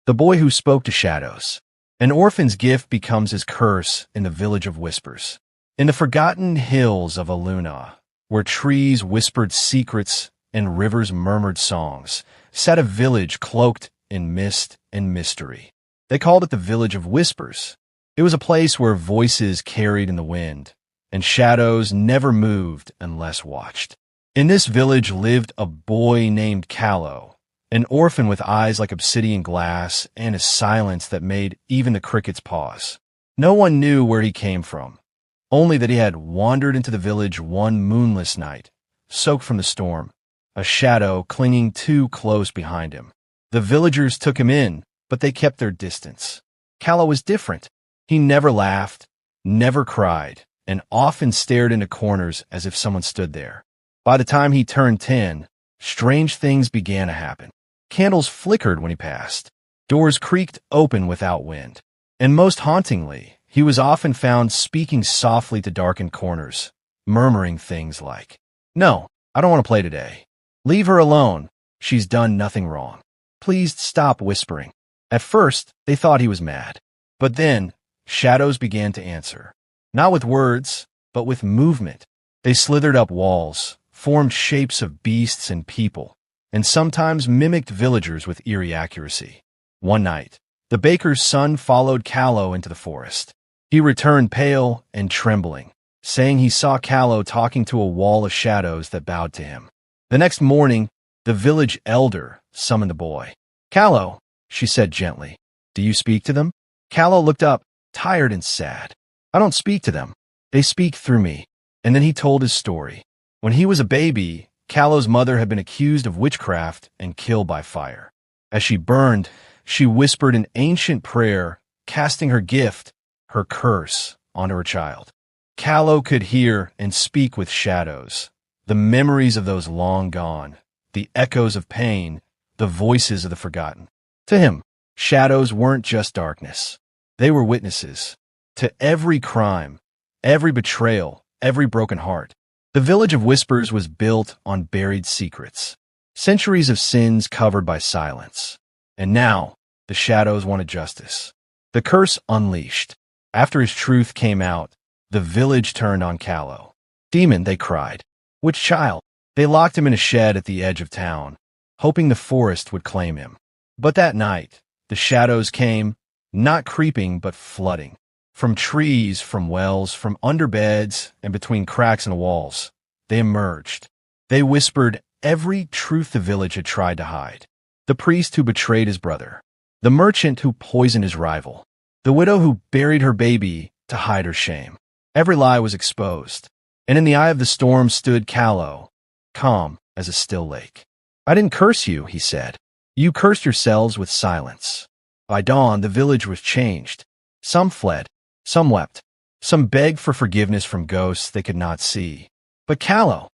The boy who spoke to shadows. An orphan's gift becomes his curse in the village of whispers. In the forgotten hills of Aluna, where trees whispered secrets and rivers murmured songs, sat a village cloaked in mist and mystery. They called it the Village of Whispers. It was a place where voices carried in the wind, and shadows never moved unless watched. In this village lived a boy named Kalo, an orphan with eyes like obsidian glass and a silence that made even the crickets pause. No one knew where he came from, only that he had wandered into the village one moonless night, soaked from the storm, a shadow clinging too close behind him. The villagers took him in, but they kept their distance. Kalo was different. He never laughed, never cried, and often stared into corners as if someone stood there. By the time he turned 10, strange things began to happen. Candles flickered when he passed. Doors creaked open without wind. And most hauntingly, he was often found speaking softly to darkened corners, murmuring things like, "No, I don't want to play today. Leave her alone. She's done nothing wrong. Please stop whispering." At first, they thought he was mad. But then, shadows began to answer. Not with words, but with movement. They slithered up walls, formed shapes of beasts and people, and sometimes mimicked villagers with eerie accuracy. One night, the baker's son followed Kalo into the forest. He returned pale and trembling, saying he saw Kalo talking to a wall of shadows that bowed to him. The next morning, the village elder summoned the boy. "Kalo," she said gently, "do you speak to them?" Kalo looked up, tired and sad. "I don't speak to them. They speak through me." And then he told his story. When he was a baby, Kalo's mother had been accused of witchcraft and killed by fire. As she burned, she whispered an ancient prayer, casting her gift, her curse, onto her child. Kalo could hear and speak with shadows, the memories of those long gone, the echoes of pain, the voices of the forgotten. To him, shadows weren't just darkness. They were witnesses to every crime, every betrayal, every broken heart. The Village of Whispers was built on buried secrets, centuries of sins covered by silence. And now, the shadows wanted justice. The curse unleashed. After his truth came out, the village turned on Kalo. "Demon," they cried. "Which child?" They locked him in a shed at the edge of town, hoping the forest would claim him. But that night, the shadows came, not creeping but flooding. From trees, from wells, from under beds, and between cracks in the walls, they emerged. They whispered every truth the village had tried to hide. The priest who betrayed his brother, the merchant who poisoned his rival, the widow who buried her baby to hide her shame. Every lie was exposed, and in the eye of the storm stood Kalo, calm as a still lake. "I didn't curse you," he said. "You cursed yourselves with silence." By dawn, the village was changed. Some fled, some wept, some begged for forgiveness from ghosts they could not see. But Kalo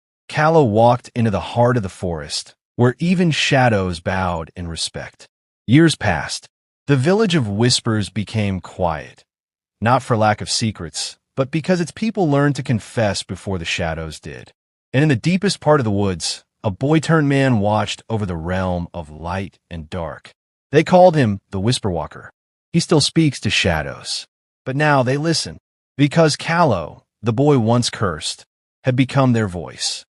walked into the heart of the forest, where even shadows bowed in respect. Years passed. The Village of Whispers became quiet, not for lack of secrets, but because its people learned to confess before the shadows did. And in the deepest part of the woods, a boy-turned-man watched over the realm of light and dark. They called him the Whisper Walker. He still speaks to shadows. But now they listen, because Kalo, the boy once cursed, had become their voice.